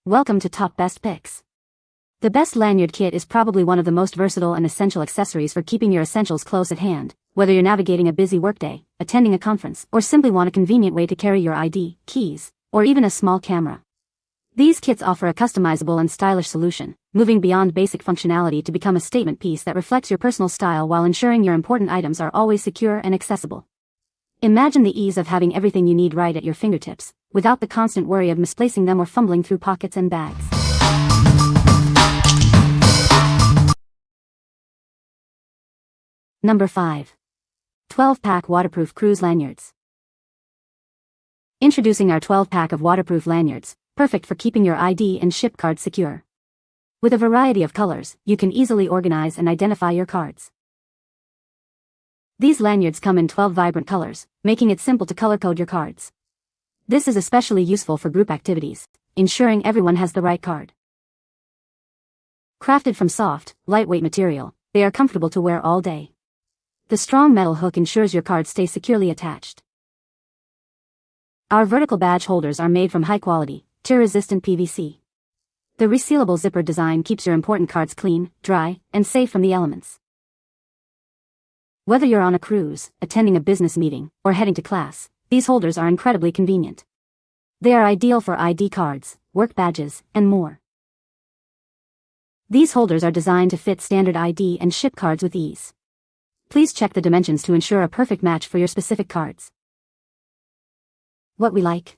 Welcome to Top Best Picks. The best lanyard kit is probably one of the most versatile and essential accessories for keeping your essentials close at hand, whether you're navigating a busy workday, attending a conference, or simply want a convenient way to carry your ID, keys, or even a small camera. These kits offer a customizable and stylish solution, moving beyond basic functionality to become a statement piece that reflects your personal style while ensuring your important items are always secure and accessible. Imagine the ease of having everything you need right at your fingertips, without the constant worry of misplacing them or fumbling through pockets and bags. Number 5. 12-pack waterproof cruise lanyards. Introducing our 12-pack of waterproof lanyards, perfect for keeping your ID and ship cards secure. With a variety of colors, you can easily organize and identify your cards. These lanyards come in 12 vibrant colors, making it simple to color code your cards. This is especially useful for group activities, ensuring everyone has the right card. Crafted from soft, lightweight material, they are comfortable to wear all day. The strong metal hook ensures your cards stay securely attached. Our vertical badge holders are made from high-quality, tear-resistant PVC. The resealable zipper design keeps your important cards clean, dry, and safe from the elements. Whether you're on a cruise, attending a business meeting, or heading to class, these holders are incredibly convenient. They are ideal for ID cards, work badges, and more. These holders are designed to fit standard ID and ship cards with ease. Please check the dimensions to ensure a perfect match for your specific cards. What we like?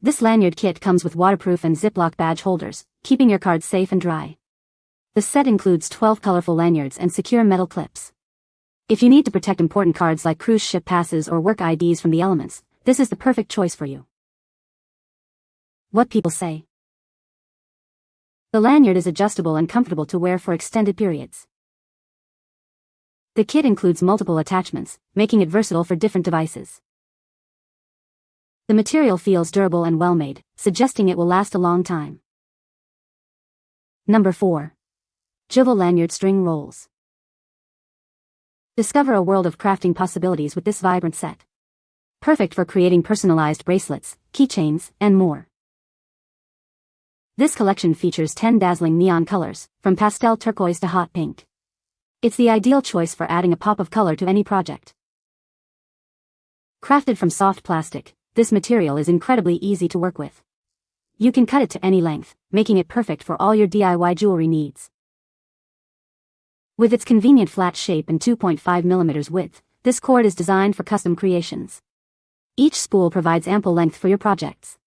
This lanyard kit comes with waterproof and Ziploc badge holders, keeping your cards safe and dry. The set includes 12 colorful lanyards and secure metal clips. If you need to protect important cards like cruise ship passes or work IDs from the elements, this is the perfect choice for you. What people say. The lanyard is adjustable and comfortable to wear for extended periods. The kit includes multiple attachments, making it versatile for different devices. The material feels durable and well-made, suggesting it will last a long time. Number 4. Juvale lanyard string rolls. Discover a world of crafting possibilities with this vibrant set. Perfect for creating personalized bracelets, keychains, and more. This collection features 10 dazzling neon colors, from pastel turquoise to hot pink. It's the ideal choice for adding a pop of color to any project. Crafted from soft plastic, this material is incredibly easy to work with. You can cut it to any length, making it perfect for all your DIY jewelry needs. With its convenient flat shape and 2.5 mm width, this cord is designed for custom creations. Each spool provides ample length for your projects.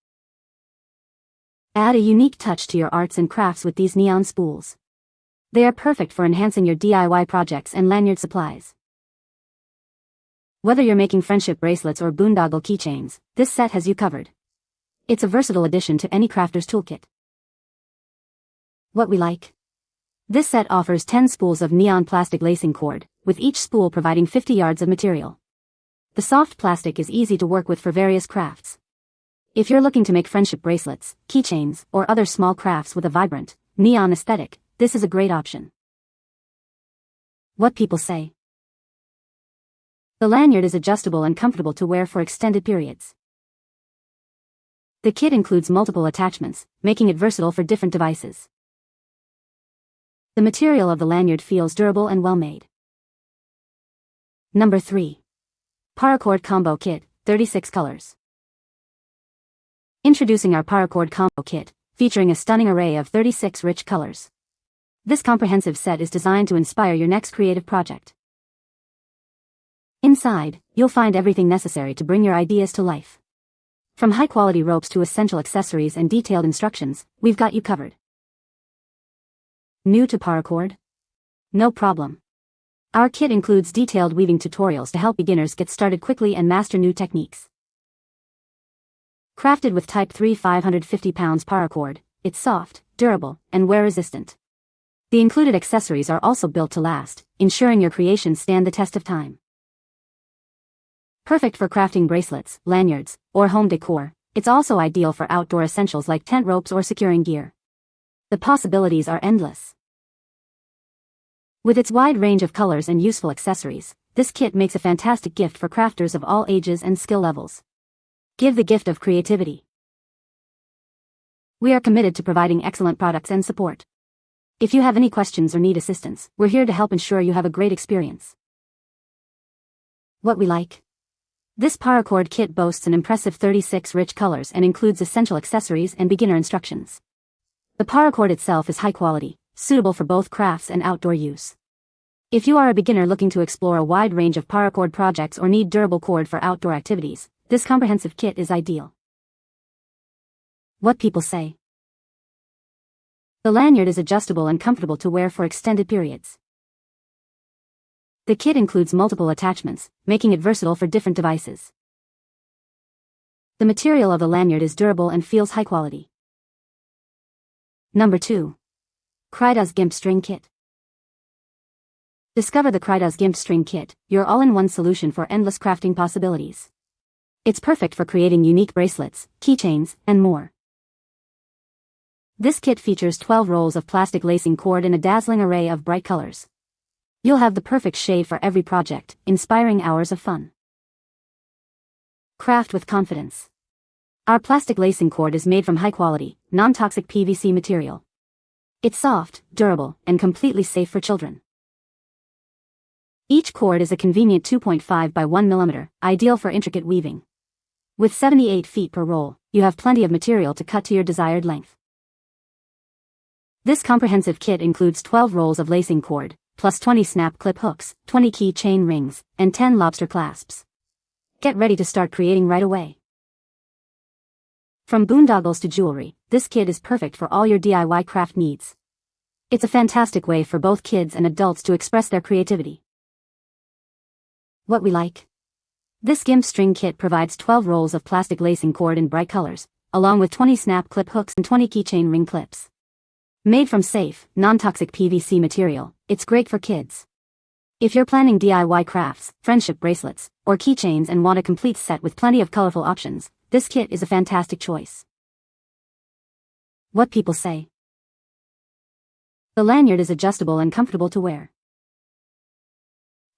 Add a unique touch to your arts and crafts with these neon spools. They are perfect for enhancing your DIY projects and lanyard supplies. Whether you're making friendship bracelets or boondoggle keychains, this set has you covered. It's a versatile addition to any crafter's toolkit. What we like? This set offers 10 spools of neon plastic lacing cord, with each spool providing 50 yards of material. The soft plastic is easy to work with for various crafts. If you're looking to make friendship bracelets, keychains, or other small crafts with a vibrant, neon aesthetic, this is a great option. What people say. The lanyard is adjustable and comfortable to wear for extended periods. The kit includes multiple attachments, making it versatile for different devices. The material of the lanyard feels durable and well-made. Number 3. Paracord Combo Kit, 36 colors. Introducing our Paracord Combo Kit, featuring a stunning array of 36 rich colors. This comprehensive set is designed to inspire your next creative project. Inside, you'll find everything necessary to bring your ideas to life. From high-quality ropes to essential accessories and detailed instructions, we've got you covered. New to Paracord? No problem. Our kit includes detailed weaving tutorials to help beginners get started quickly and master new techniques. Crafted with Type 3 550 pounds paracord, it's soft, durable, and wear-resistant. The included accessories are also built to last, ensuring your creations stand the test of time. Perfect for crafting bracelets, lanyards, or home decor, it's also ideal for outdoor essentials like tent ropes or securing gear. The possibilities are endless. With its wide range of colors and useful accessories, this kit makes a fantastic gift for crafters of all ages and skill levels. Give the gift of creativity. We are committed to providing excellent products and support. If you have any questions or need assistance, we're here to help ensure you have a great experience. What we like. This Paracord kit boasts an impressive 36 rich colors and includes essential accessories and beginner instructions. The Paracord itself is high quality, suitable for both crafts and outdoor use. If you are a beginner looking to explore a wide range of Paracord projects or need durable cord for outdoor activities, this comprehensive kit is ideal. What people say. The lanyard is adjustable and comfortable to wear for extended periods. The kit includes multiple attachments, making it versatile for different devices. The material of the lanyard is durable and feels high quality. Number 2. Cridoz Gimp String Kit. Discover the Cridoz Gimp String Kit, your all-in-one solution for endless crafting possibilities. It's perfect for creating unique bracelets, keychains, and more. This kit features 12 rolls of plastic lacing cord in a dazzling array of bright colors. You'll have the perfect shade for every project, inspiring hours of fun. Craft with confidence. Our plastic lacing cord is made from high-quality, non-toxic PVC material. It's soft, durable, and completely safe for children. Each cord is a convenient 2.5 by 1 mm, ideal for intricate weaving. With 78 feet per roll, you have plenty of material to cut to your desired length. This comprehensive kit includes 12 rolls of lacing cord, plus 20 snap clip hooks, 20 key chain rings, and 10 lobster clasps. Get ready to start creating right away. From boondoggles to jewelry, this kit is perfect for all your DIY craft needs. It's a fantastic way for both kids and adults to express their creativity. What we like. This Gimp String Kit provides 12 rolls of plastic lacing cord in bright colors, along with 20 snap clip hooks and 20 keychain ring clips. Made from safe, non-toxic PVC material, it's great for kids. If you're planning DIY crafts, friendship bracelets, or keychains and want a complete set with plenty of colorful options, this kit is a fantastic choice. What people say. The lanyard is adjustable and comfortable to wear.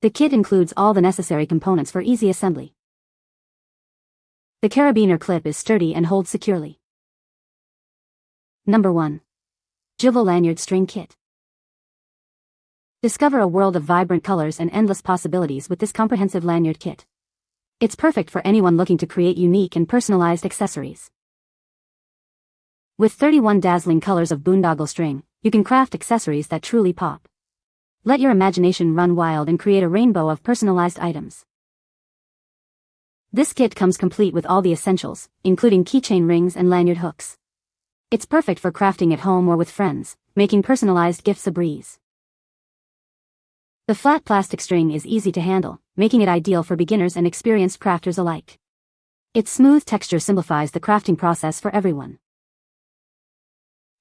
The kit includes all the necessary components for easy assembly. The carabiner clip is sturdy and holds securely. Number 1. Juvale Lanyard String Kit. Discover a world of vibrant colors and endless possibilities with this comprehensive lanyard kit. It's perfect for anyone looking to create unique and personalized accessories. With 31 dazzling colors of boondoggle string, you can craft accessories that truly pop. Let your imagination run wild and create a rainbow of personalized items. This kit comes complete with all the essentials, including keychain rings and lanyard hooks. It's perfect for crafting at home or with friends, making personalized gifts a breeze. The flat plastic string is easy to handle, making it ideal for beginners and experienced crafters alike. Its smooth texture simplifies the crafting process for everyone.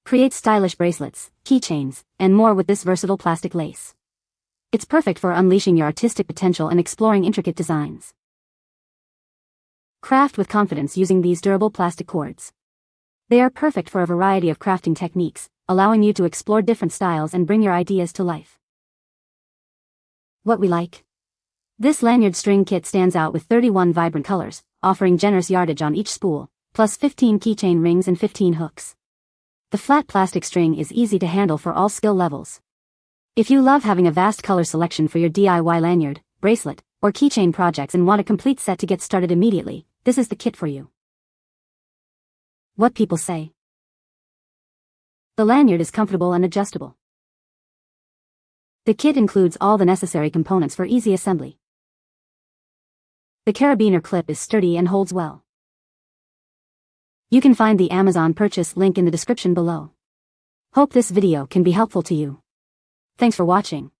Create stylish bracelets, keychains, and more with this versatile plastic lace. It's perfect for unleashing your artistic potential and exploring intricate designs. Craft with confidence using these durable plastic cords. They are perfect for a variety of crafting techniques, allowing you to explore different styles and bring your ideas to life. What we like. This lanyard string kit stands out with 31 vibrant colors, offering generous yardage on each spool, plus 15 keychain rings and 15 hooks. The flat plastic string is easy to handle for all skill levels. If you love having a vast color selection for your DIY lanyard, bracelet, or keychain projects and want a complete set to get started immediately, this is the kit for you. What people say. The lanyard is comfortable and adjustable. The kit includes all the necessary components for easy assembly. The carabiner clip is sturdy and holds well. You can find the Amazon purchase link in the description below. Hope this video can be helpful to you. Thanks for watching.